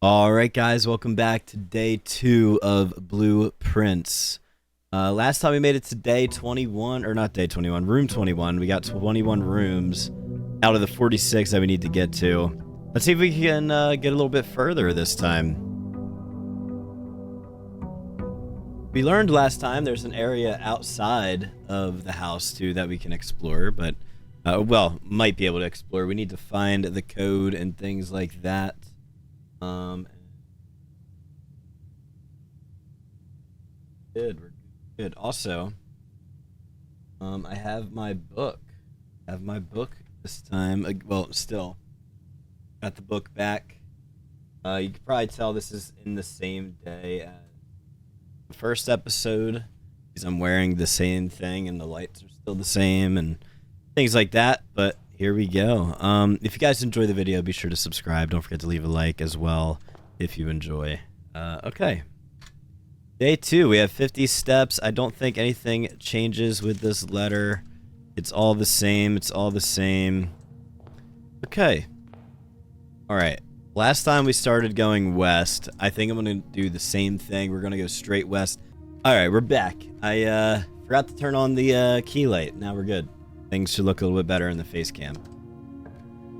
All right, guys, welcome back to day 2 of Blueprints. Last time we made it to day 21, or not day 21, room 21. We got 21 rooms out of the 46 that we need to get to. Let's see if we can get a little bit further this time. We learned last time there's an area outside of the house, too, that we can explore, but, well, might be able to explore. We need to find the code and things like that. We're good. Also, I have my book. This time. Well, still got the book back. You can probably tell this is in the same day as the first episode because I'm wearing the same thing and the lights are still the same and things like that. But here we go. If you guys enjoy the video, be sure to subscribe. Don't forget to leave a like as well if you enjoy. Okay. Day 2, we have 50 steps. I don't think anything changes with this letter. It's all the same. Okay. Alright. Last time we started going west. I think I'm going to do the same thing. We're going to go straight west. Alright, we're back. I forgot to turn on the key light. Now we're good. Things should look a little bit better in the face cam.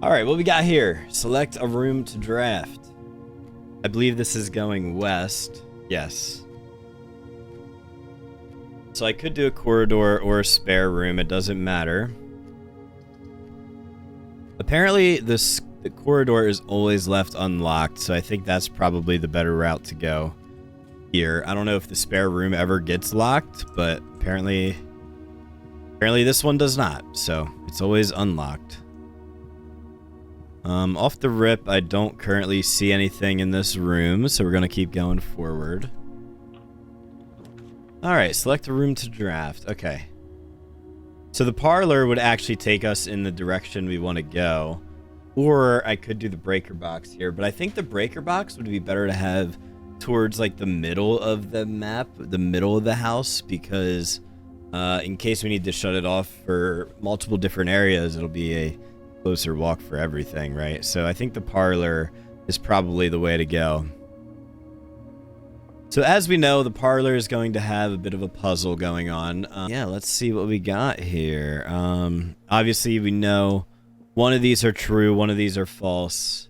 Alright, what we got here? Select a room to draft. I believe this is going west. Yes. So I could do a corridor or a spare room. It doesn't matter. Apparently, the corridor is always left unlocked, so I think that's probably the better route to go here. I don't know if the spare room ever gets locked, but apparently this one does not, so it's always unlocked. Off the rip, I don't currently see anything in this room, so we're going to keep going forward. Alright, select a room to draft. Okay. So the parlor would actually take us in the direction we want to go. Or I could do the breaker box here, but I think the breaker box would be better to have towards like the middle of the map, the middle of the house, because in case we need to shut it off for multiple different areas, it'll be a closer walk for everything, right? So I think the parlor is probably the way to go. So as we know, the parlor is going to have a bit of a puzzle going on. Yeah, let's see what we got here. Obviously, we know one of these are true, one of these are false,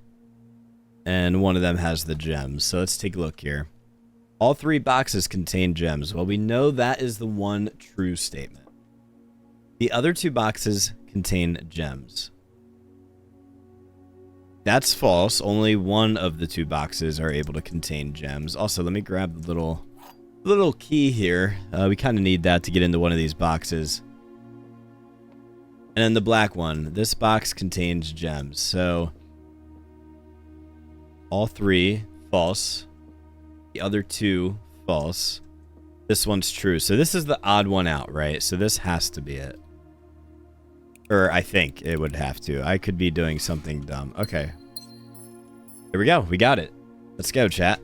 and one of them has the gems. So let's take a look here. All 3 boxes contain gems. Well, we know that is the one true statement. The other 2 boxes contain gems. That's false. Only one of the 2 boxes are able to contain gems. Also, let me grab the little key here. We kind of need that to get into one of these boxes. And then the black one. This box contains gems. So, all 3 false. The other 2 false. This one's true. So this is the odd one out, right? So this has to be it. Or I think it would have to. I could be doing something dumb. Okay. Here we go. We got it. Let's go, chat.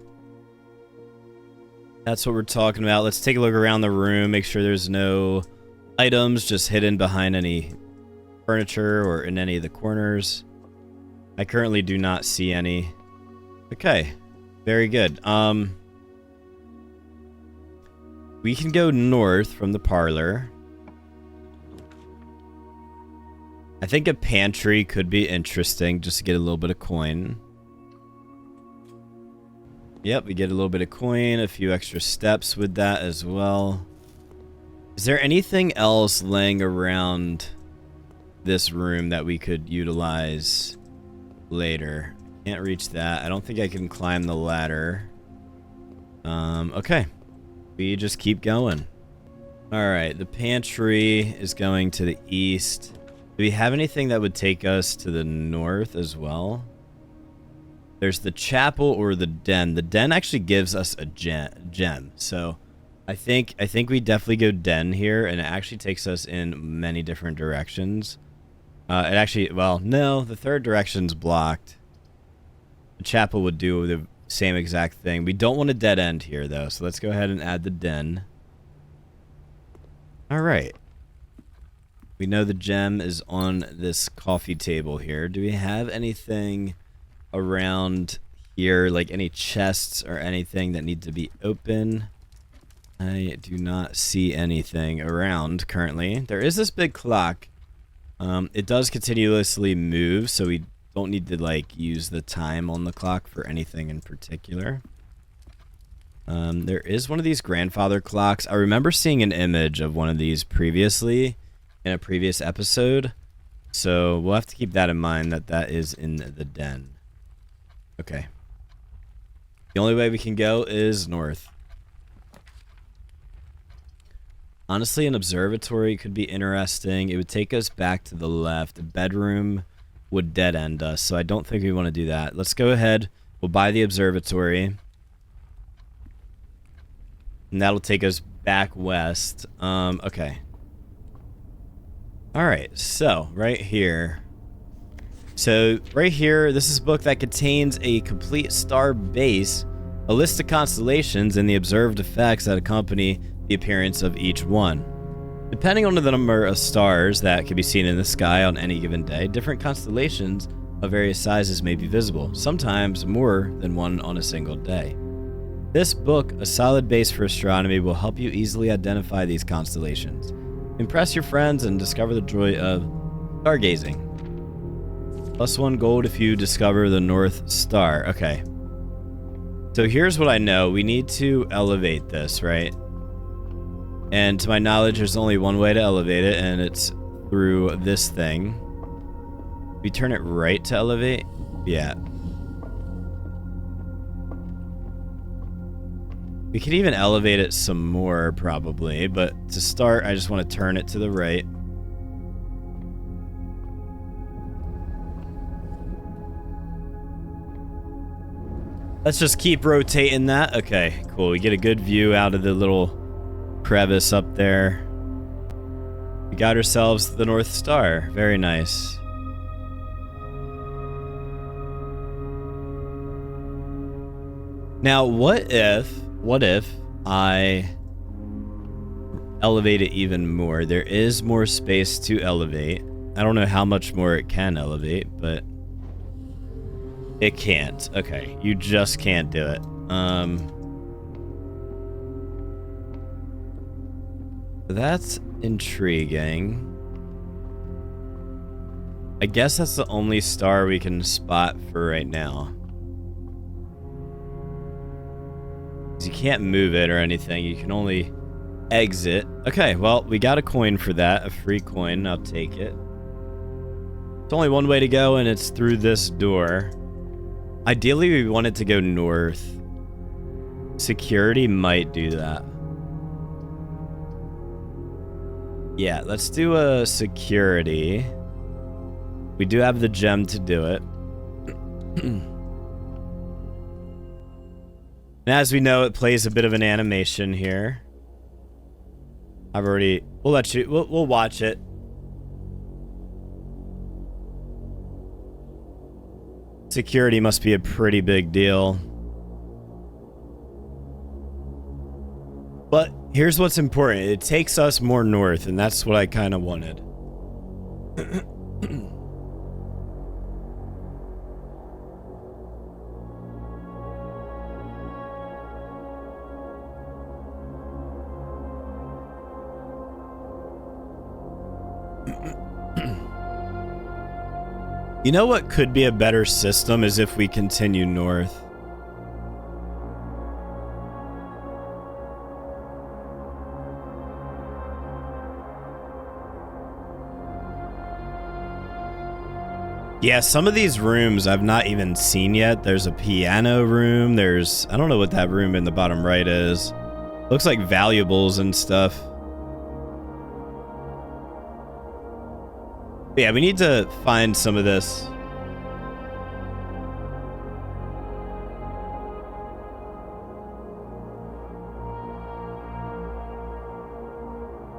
That's what we're talking about. Let's take a look around the room. Make sure there's no items just hidden behind any furniture or in any of the corners. I currently do not see any. Okay. Very good. We can go north from the parlor. I think a pantry could be interesting just to get a little bit of coin. Yep, we get a little bit of coin, a few extra steps with that as well. Is there anything else laying around this room that we could utilize later? Can't reach that. I don't think I can climb the ladder. Okay. We just keep going. Alright, the pantry is going to the east. Do we have anything that would take us to the north as well? There's the chapel or the den. The den actually gives us a gem. So I think we definitely go den here, and it actually takes us in many different directions. It actually, well, no, the third direction's blocked. The chapel would do the same exact thing. We don't want a dead end here, though, so let's go ahead and add the den. All right. We know the gem is on this coffee table here. Do we have anything around here, like any chests or anything that need to be open. I do not see anything around currently. There is this big clock. It does continuously move, so we don't need to like use the time on the clock for anything in particular. There is one of these grandfather clocks. I remember seeing an image of one of these previously in a previous episode, so we'll have to keep that in mind, that that is in the den. Okay. The only way we can go is north. Honestly, an observatory could be interesting. It would take us back to the left. A bedroom would dead end us, so I don't think we want to do that. Let's go ahead. We'll buy the observatory. And that'll take us back west. Okay. Alright, so right here. So right here, this is a book that contains a complete star base, a list of constellations, and the observed effects that accompany the appearance of each one. Depending on the number of stars that can be seen in the sky on any given day, different constellations of various sizes may be visible, sometimes more than one on a single day. This book, a solid base for astronomy, will help you easily identify these constellations. Impress your friends and discover the joy of stargazing. +1 gold if you discover the North Star. Okay. So here's what I know. We need to elevate this, right? And to my knowledge, there's only one way to elevate it, and it's through this thing. We turn it right to elevate? Yeah. We could even elevate it some more, probably, but to start, I just want to turn it to the right. Let's just keep rotating that. Okay, cool. We get a good view out of the little crevice up there. We got ourselves the North Star. Very nice. Now, what if I elevate it even more? There is more space to elevate. I don't know how much more it can elevate, but it can't. Okay, you just can't do it. That's intriguing. I guess that's the only star we can spot for right now. You can't move it or anything. You can only exit. Okay, well, we got a coin for that. A free coin. I'll take it. It's only one way to go, and it's through this door. Ideally, we want it to go north. Security might do that. Yeah, let's do a security. We do have the gem to do it. And as we know, it plays a bit of an animation here. We'll let you, we'll watch it. Security must be a pretty big deal. But here's what's important. It takes us more north, and that's what I kind of wanted. You know what could be a better system is if we continue north. Yeah, some of these rooms I've not even seen yet. There's a piano room. There's, I don't know what that room in the bottom right is. Looks like valuables and stuff. But yeah, we need to find some of this.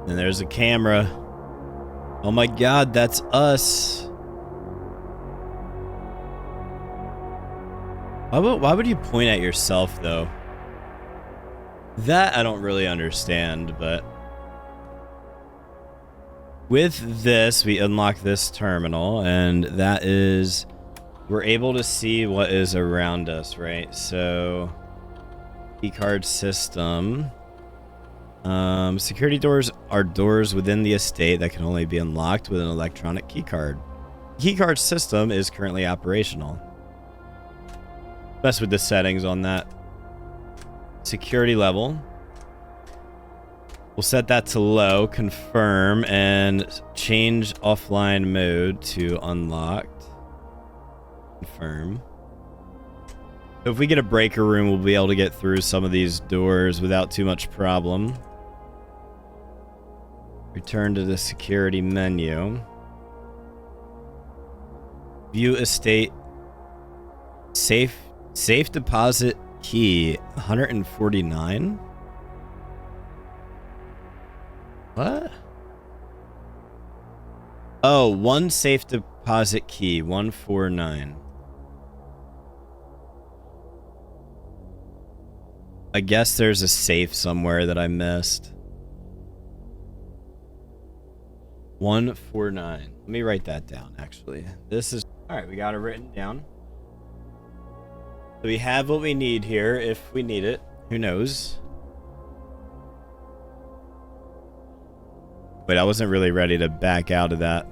And there's a camera. Oh my god, that's us. Why would you point at yourself, though? That I don't really understand, but... With this, we unlock this terminal, and that is we're able to see what is around us, right? So, keycard system. Security doors are doors within the estate that can only be unlocked with an electronic keycard. Keycard system is currently operational. Mess with the settings on that. Security level. We'll set that to low, confirm, and change offline mode to unlocked. Confirm. So if we get a breaker room, we'll be able to get through some of these doors without too much problem. Return to the security menu. View estate. Safe deposit key 149. What? Oh, one safe deposit key 149. I guess there's a safe somewhere that I missed. 149. Let me write that down, actually. This is... Alright, we got it written down. So we have what we need here, if we need it. Who knows? Wait, I wasn't really ready to back out of that.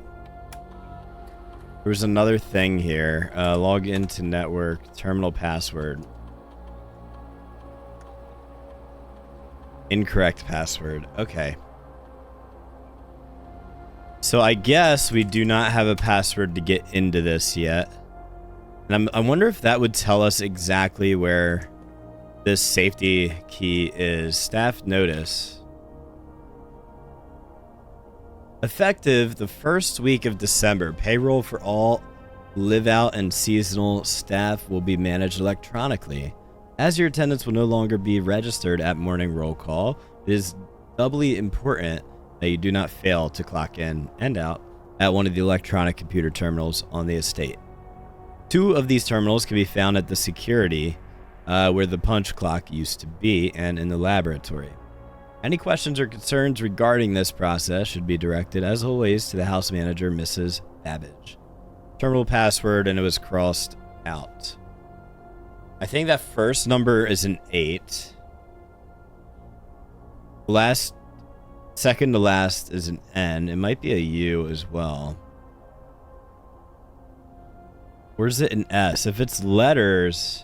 There's another thing here. Log into network, terminal password. Incorrect password. Okay. So I guess we do not have a password to get into this yet. And I wonder if that would tell us exactly where this safety key is. Staff notice. Effective the first week of December, payroll for all live-out and seasonal staff will be managed electronically. As your attendance will no longer be registered at morning roll call, it is doubly important that you do not fail to clock in and out at one of the electronic computer terminals on the estate. 2 of these terminals can be found at the security, where the punch clock used to be, and in the laboratory. Any questions or concerns regarding this process should be directed, as always, to the house manager, Mrs. Babbage. Terminal password, and it was crossed out. I think that first number is an 8. Second to last is an N. It might be a U as well. Where's it an S? If it's letters...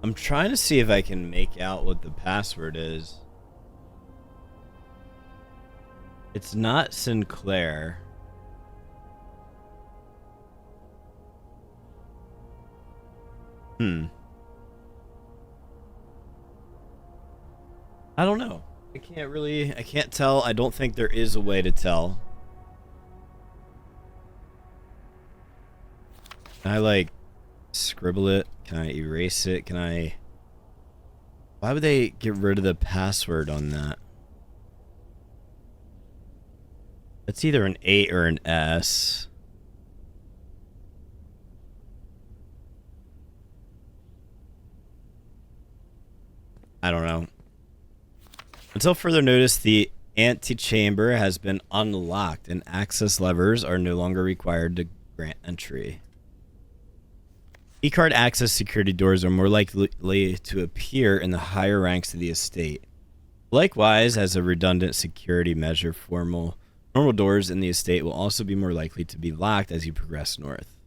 I'm trying to see if I can make out what the password is. It's not Sinclair. I don't know. I can't tell. I don't think there is a way to tell. Can I, like, scribble it? Can I erase it? Can I... Why would they get rid of the password on that? It's either an 8 or an S. I don't know. Until further notice, the antechamber has been unlocked and access levers are no longer required to grant entry. E-card access security doors are more likely to appear in the higher ranks of the estate. Likewise, as a redundant security measure, normal doors in the estate will also be more likely to be locked as you progress north.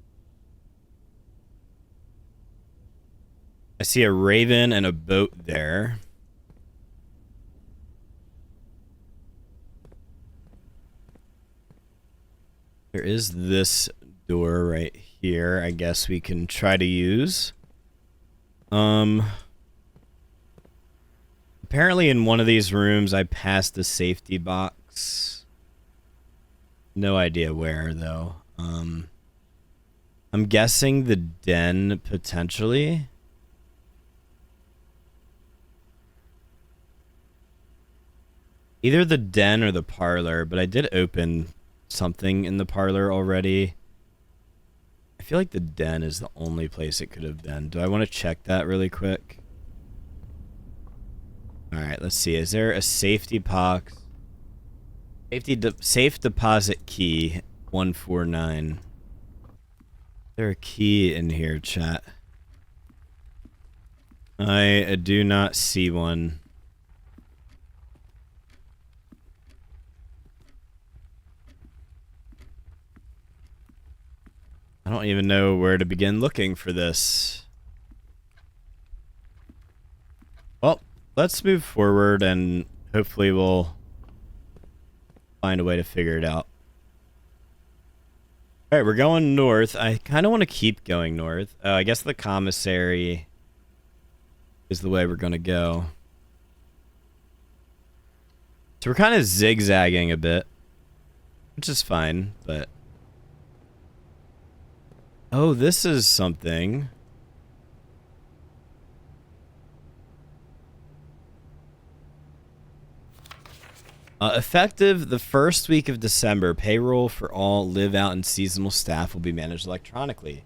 I see a raven and a boat there. There is this door right here. I guess we can try to use. Apparently in one of these rooms I passed the safety box. No idea where though. I'm guessing the den potentially. Either the den or the parlor, but I did open something in the parlor already. I feel like the den is the only place it could have been. Do I want to check that really quick? All right, let's see. Is there a safety box? Safe deposit key 149. Is there a key in here, chat? I do not see one. I don't even know where to begin looking for this. Well, let's move forward and hopefully we'll find a way to figure it out. Alright, we're going north. I kind of want to keep going north. I guess the commissary is the way we're going to go. So we're kind of zigzagging a bit, which is fine, but... Oh, this is something. Effective the first week of December, payroll for all live-out and seasonal staff will be managed electronically.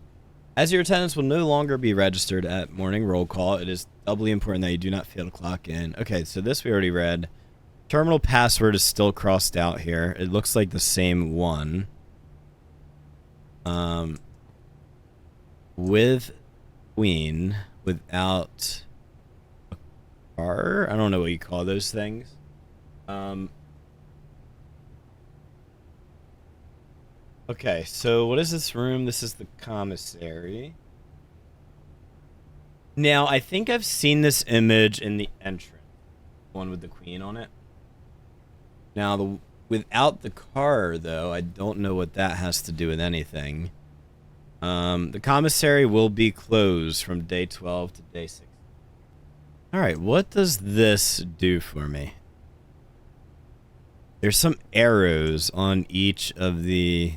As your attendance will no longer be registered at morning roll call, it is doubly important that you do not fail to clock in. Okay, so this we already read. Terminal password is still crossed out here. It looks like the same one. With Queen, without a car? I don't know what you call those things. Okay, so what is this room? This is the commissary. Now, I think I've seen this image in the entrance. One with the Queen on it. Now, without the car, though, I don't know what that has to do with anything. The commissary will be closed from day 12 to day 6. Alright, what does this do for me? There's some arrows on each of the...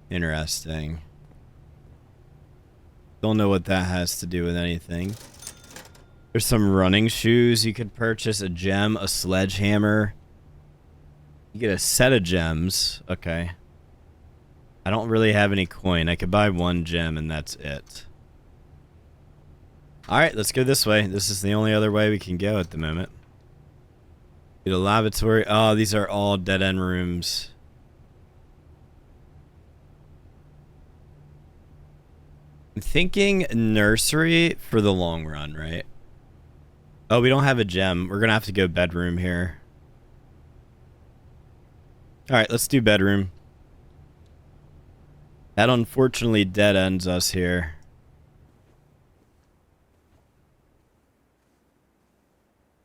Interesting. Don't know what that has to do with anything. There's some running shoes you could purchase, a gem, a sledgehammer. You get a set of gems. Okay. I don't really have any coin. I could buy one gem and that's it. Alright, let's go this way. This is the only other way we can go at the moment. Get a lavatory. Oh, these are all dead-end rooms. I'm thinking nursery for the long run, right? Oh, we don't have a gem. We're gonna have to go bedroom here. Alright, let's do bedroom. That unfortunately dead ends us here.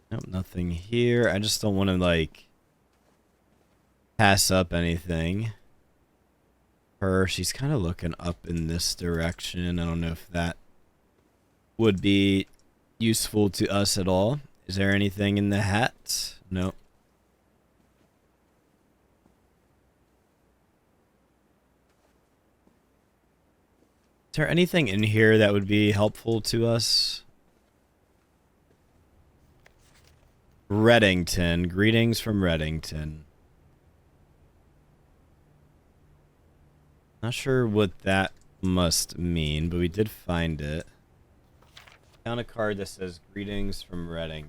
Nope, nothing here. I just don't want to, like, pass up anything. She's kind of looking up in this direction. I don't know if that would be useful to us at all. Is there anything in the hat? Nope. Is there anything in here that would be helpful to us? Reddington. Greetings from Reddington. Not sure what that must mean, but we did find it. Found a card that says greetings from Reddington.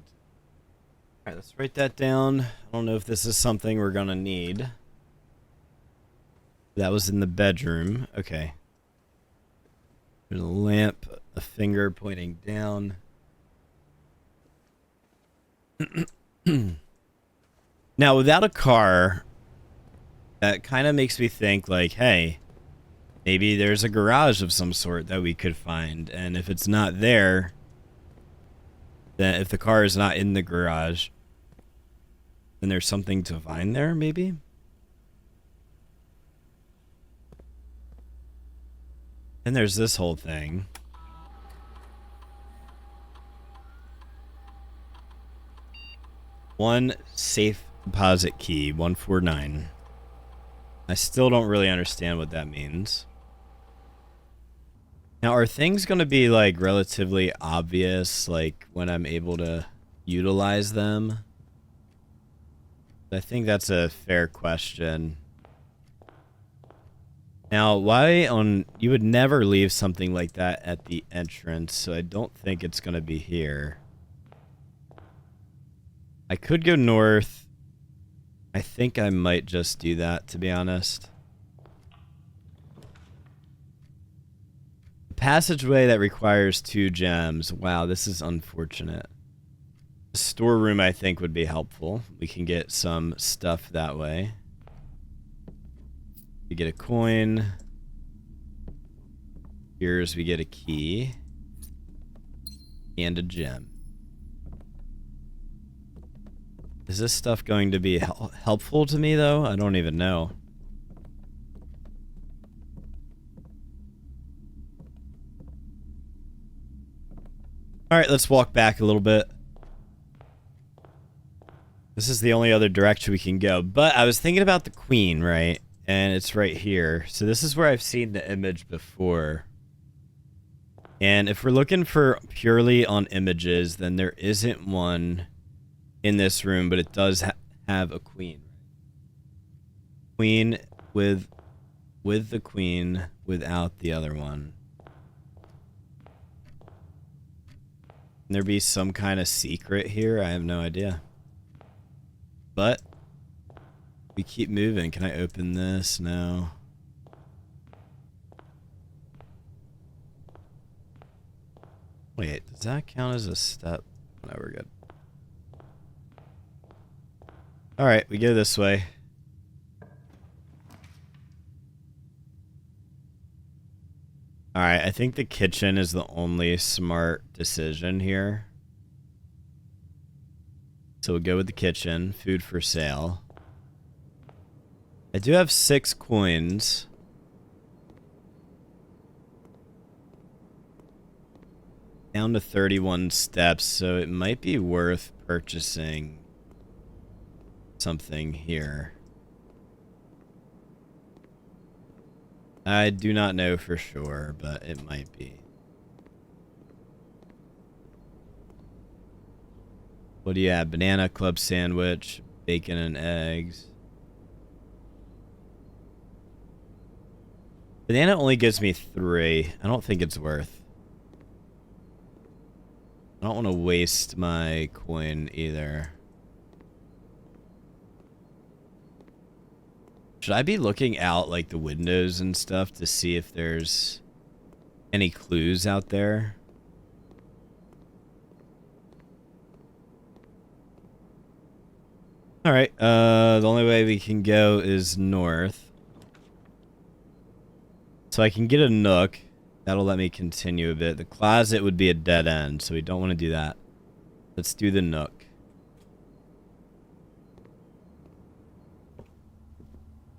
Alright, let's write that down. I don't know if this is something we're gonna need. That was in the bedroom. Okay. There's a lamp, a finger pointing down. Now, without a car, that kind of makes me think, like, hey, maybe there's a garage of some sort that we could find. And if it's not there, then if the car is not in the garage, then there's something to find there, maybe? And there's this whole thing. One safe deposit key, 149. I still don't really understand what that means. Now, are things going to be, like, relatively obvious, like, when I'm able to utilize them? I think that's a fair question. Now, why on... You would never leave something like that at the entrance, so I don't think it's going to be here. I could go north. I think I might just do that, to be honest. A passageway that requires 2 gems. Wow, this is unfortunate. A storeroom, I think, would be helpful. We can get some stuff that way. We get a coin. Here's we get a key. And a gem. Is this stuff going to be helpful to me, though? I don't even know. Alright, let's walk back a little bit. This is the only other direction we can go. But I was thinking about the queen, right? And it's right here. So this is where I've seen the image before. And if we're looking for purely on images, then there isn't one in this room, but it does have a queen. Queen with the queen without the other one. Can there be some kind of secret here? I have no idea. But we keep moving. Can I open this? No. Wait, does that count as a step? No, we're good. Alright, we go this way. Alright, I think the kitchen is the only smart decision here. So we'll go with the kitchen. Food for sale. I do have 6 coins. Down to 31 steps, so it might be worth purchasing something here. I do not know for sure, but it might be. What do you have? Banana club sandwich, bacon and eggs. Banana only gives me 3. I don't think it's worth. I don't want to waste my coin either. Should I be looking out like the windows and stuff to see if there's any clues out there? Alright, the only way we can go is north. So I can get a nook. That'll let me continue a bit. The closet would be a dead end, so we don't want to do that. Let's do the nook.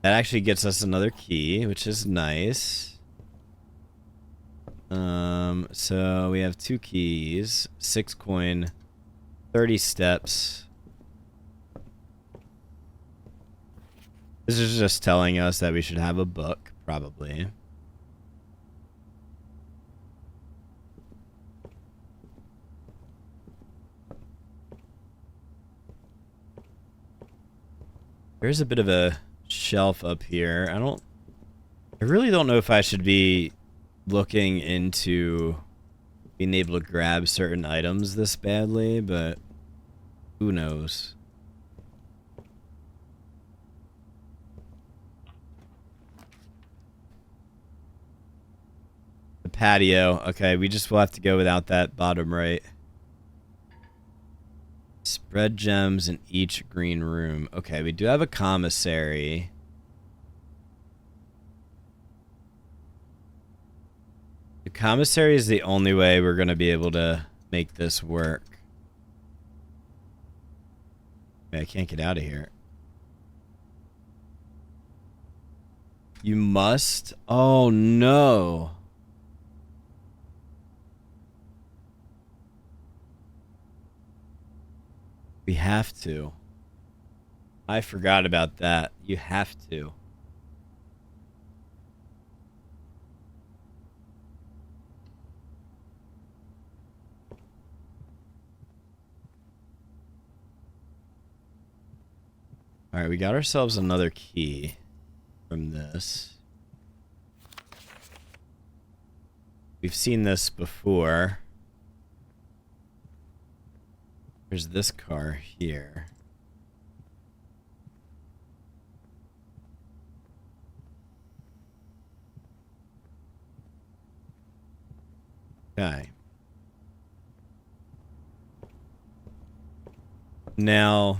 That actually gets us another key, which is nice. So we have 2 keys, 6 coin, 30 steps. This is just telling us that we should have a book, probably. There's a bit of a shelf up here. I really don't know if I should be looking into being able to grab certain items this badly, but who knows? The patio. Okay, we just will have to go without that bottom right. Spread gems in each green room. Okay, we do have a commissary. The commissary is the only way we're going to be able to make this work. I can't get out of here. You must? Oh, no. We have to. I forgot about that. You have to. Alright, we got ourselves another key from this. We've seen this before. There's this car here. Okay. Now,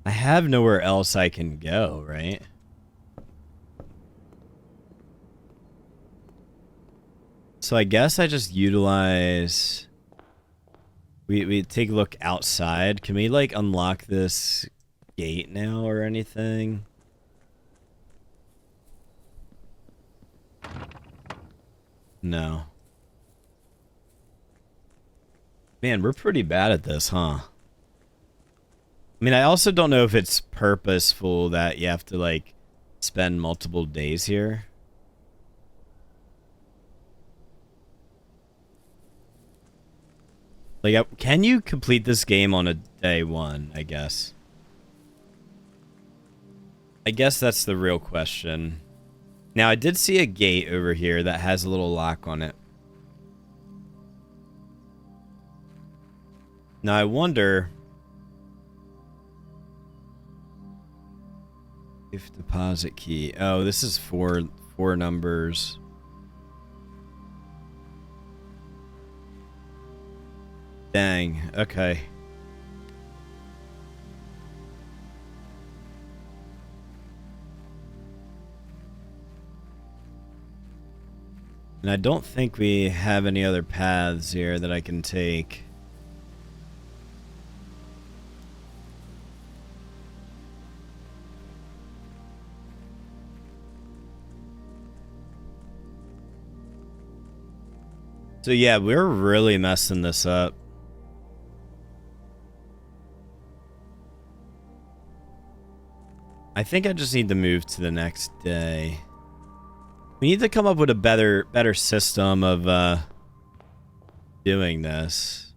I have nowhere else I can go, right? So I guess I just utilize... We take a look outside. Can we, like, unlock this gate now or anything? No. Man, we're pretty bad at this, huh? I mean, I also don't know if it's purposeful that you have to, like, spend multiple days here. Like, can you complete this game on a day one, I guess? I guess that's the real question. Now, I did see a gate over here that has a little lock on it. Now, I wonder... if deposit key... Oh, this is four numbers. Dang, okay. And I don't think we have any other paths here that I can take. So yeah, we're really messing this up. I think I just need to move to the next day. We need to come up with a better system of doing this.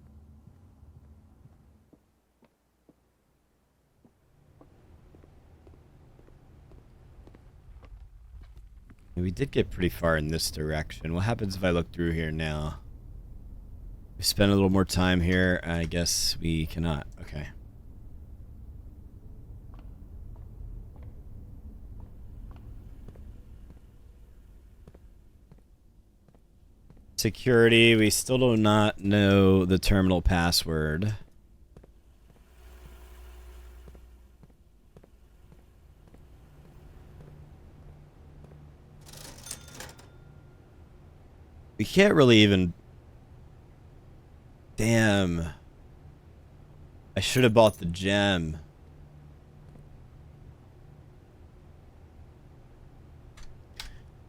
We did get pretty far in this direction. What happens if I look through here now? We spend a little more time here. I guess we cannot. Okay. Security, we still do not know the terminal password. We can't really even... Damn. I should have bought the gem.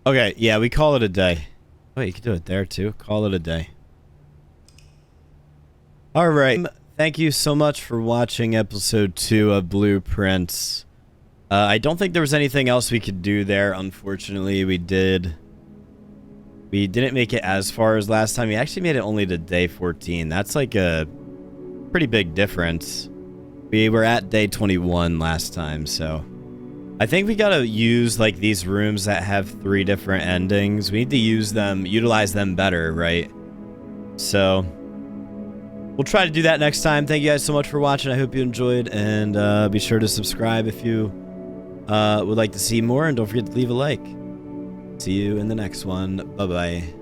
Okay, yeah, we call it a day. Oh, you can do it there too. Call it a day. Alright. Thank you so much for watching episode 2 of Blueprints. I don't think there was anything else we could do there. Unfortunately, we didn't make it as far as last time. We actually made it only to day 14. That's like a pretty big difference. We were at day 21 last time, so... I think we gotta use, like, these rooms that have 3 different endings. We need to utilize them better, right? So, we'll try to do that next time. Thank you guys so much for watching. I hope you enjoyed, and be sure to subscribe if you would like to see more, and don't forget to leave a like. See you in the next one. Bye-bye.